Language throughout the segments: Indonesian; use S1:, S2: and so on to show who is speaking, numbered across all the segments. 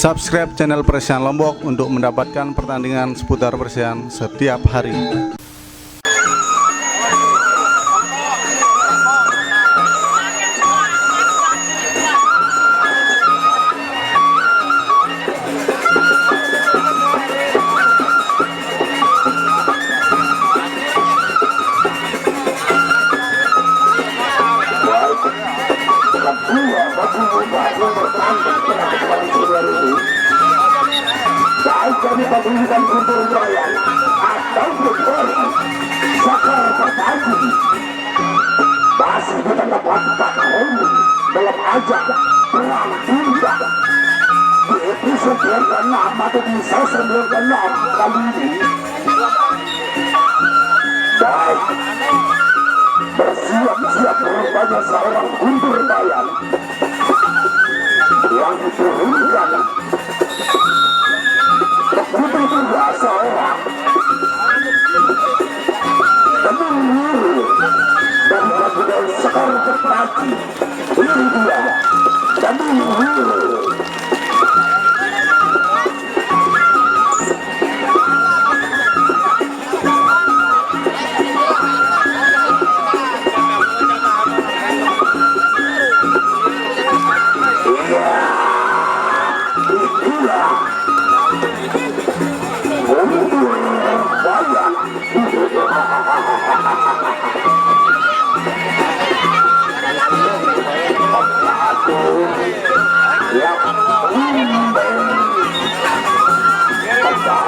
S1: Subscribe channel Persian Lombok untuk mendapatkan pertandingan seputar Persian setiap hari.
S2: Baik kami pemilihan Guntur Jaya atau Guntur Sakar Pertagi masih di tengah Pak Kaumi dalam ajang perang dunia di episode yang ke-6 atau di season yang ke-6 kali ini. Baik, bersiap-siap rupanya seorang Guntur Jaya yang diturunkan begitu juga seorang pemilu dan kabinet Sekar Pertagi. Ini dia pemilu.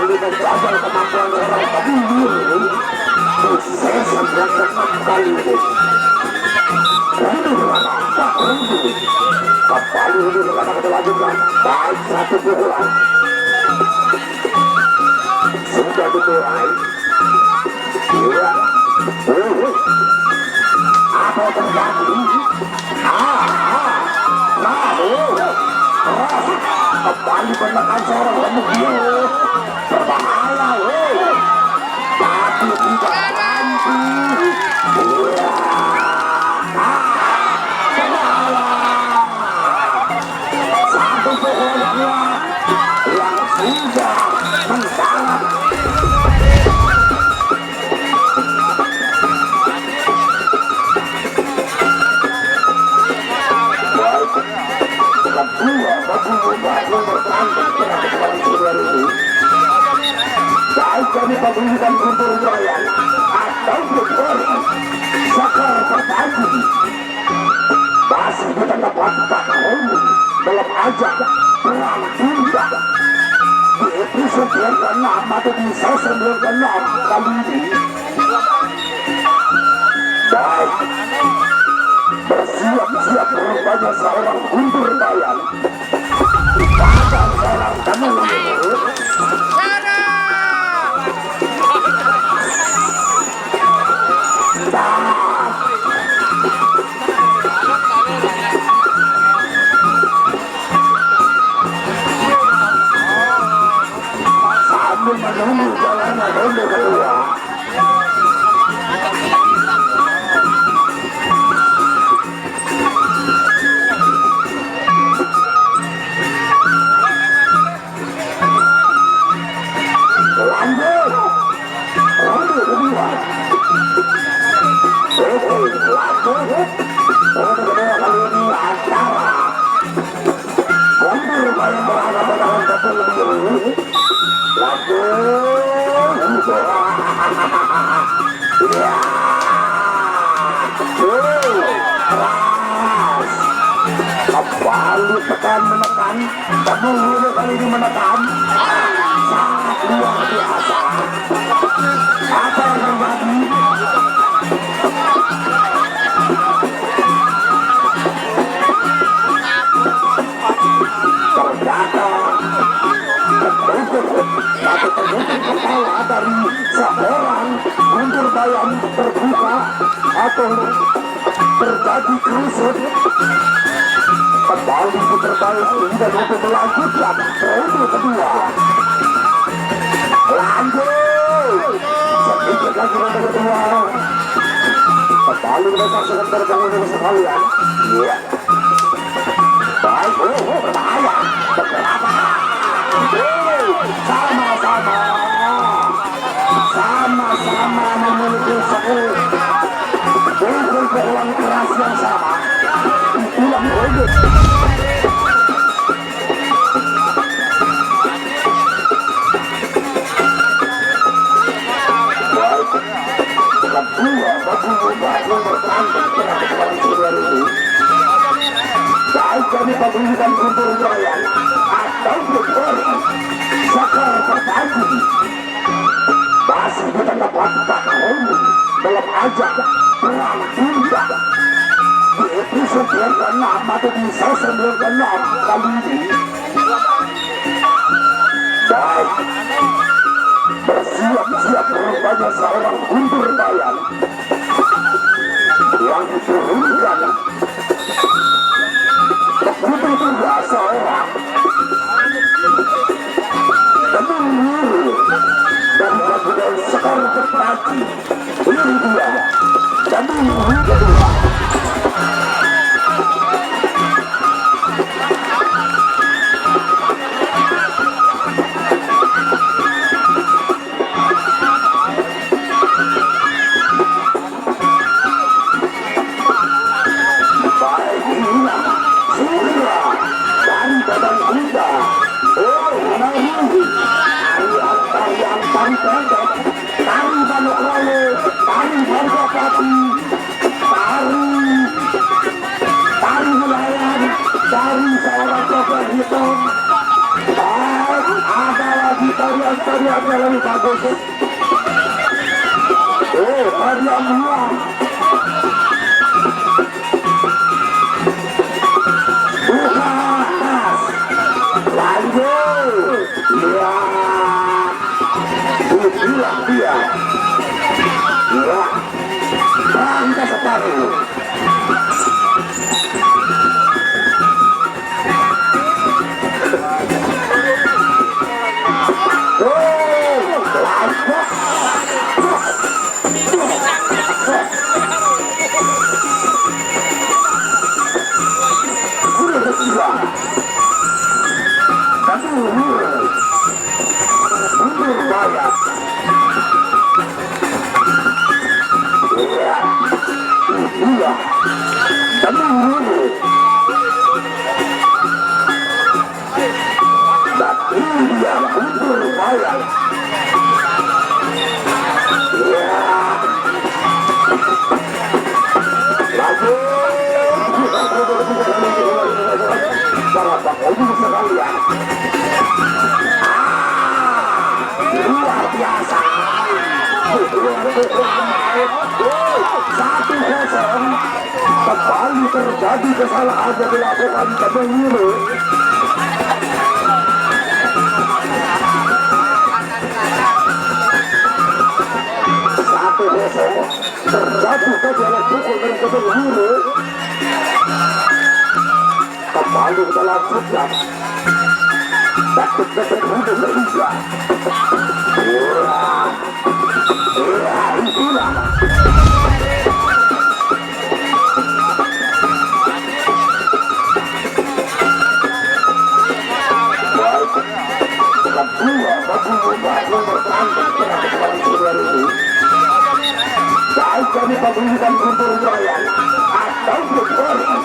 S2: Menjaga kemampuan orang pemilu sukses yang ke-6 kali ini. Kembali ini dengan dilanjutkan. Baik, satu pukulan sudah dimulai. Ya, apa yang terjadi? Kembali menekan seorang pemilu. Berbahaya, tapi tidak mampu. Satu pukulannya yang sudah mendarat. Kedua bagi bertanding dengan kepala saudara ini. Baik kami pemilihan Guntur Jaya atau Guntur Sakar Pertagi masih di tengah Pak Kaumi dalam ajang perang dunia di episode yang ke-6 atau di season yang ke-6 kali ini. Baik, bersiap-siap rupanya seorang Guntur Jaya bahkan seorang pemilu. Sambil menunggu jalannya ronde kedua. Lanjut ronde kedua. Ronde kedua kali ini antara Guntur yang berhadapan dengan pemilu. Ya, keras. Kembali tekan menekan. Pemilu kali ini menekan. Sangat luar biasa. Apa yang terjadi? Ternyata satu terbentuk kepala dari seorang Guntur Jaya terbuka atau terjadi kusut. Kembali diterbalik dan untuk melanjutkan ronde kedua. Lanjut sedikit lagi ronde kedua. Kembali kita saksikan terbangun sekalian. Iya. Baik, berbahaya. Beberapa tersebut dengan keulang keras yang sama ulang lagi. Kedua bagi muda yang bertanding pada kesempatan senior ini baik dari paguyuban Guntur Jaya atau Polri Sakar Pertagi masih tetap lakukan Romi dalam ajang perang dunia di episode yang ke-6 atau di season yang ke-6 kali ini. Baik, bersiap-siap rupanya seorang Guntur Jaya yang diturunkan begitu juga seorang Demir dan bagian Sekar Pertagi. Ini dia Demir kedua. Tari Balok Role, tari Harga Pati, tari nelayan dari seorang tokoh hitam. Ada lagi tarian-tarian yang lebih bagus. Tarian luar. Buka atas. Lanjut. Bilang dia ya bangga separuh sudah ketiga tapi mundur bayar. Iya, tenang dulu. Dan ini dia Guntur Jaya. Iya. Lagi. Para pengunjung sekalian. Luar biasa. 1-0 kembali terjadi kesalahan yang dilakukan Demir. Terjadi kejalan pukul dari Demir kembali dalam sejak detik-detik hidup Indonesia. Itulah kedua bagi muda yang bertanding pada kesempatan senior ini baik dari paguyuban Guntur Jaya atau Polri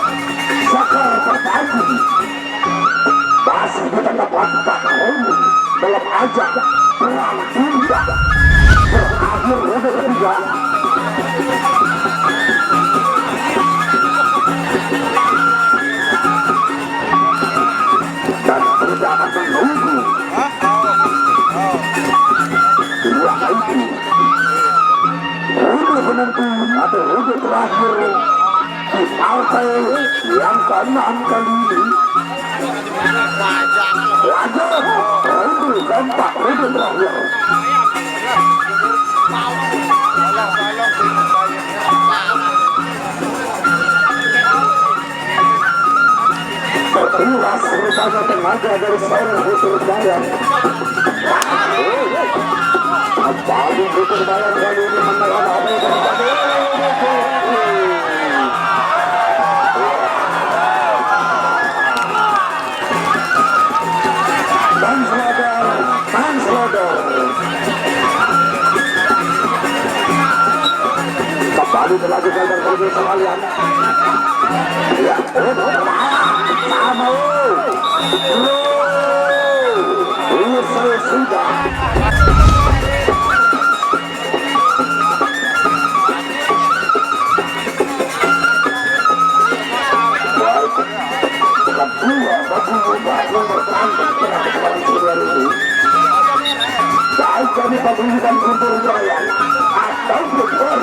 S2: Sakar Pertagi masih tetap lakukan Romi dalam ajang perang dunia berakhir ronde ketiga. Dan kita akan menunggu dua itu ronde penentu atau ronde terakhir di partai yang ke-6 kali ini. Laga ronde keempat, ronde terakhir. Tertulas rupanya tenaga dari seorang Guntur Jaya. Kembali Guntur Jaya kali ini menelan apa yang terjadi. Manslaughter. kembali berlaku dan kembali sekalian. Ya, sama usai sudah. Kedua bagi muda yang bertanding pada kesempatan kedua ini. Baik kami paguyuban Guntur Jaya atau Guntur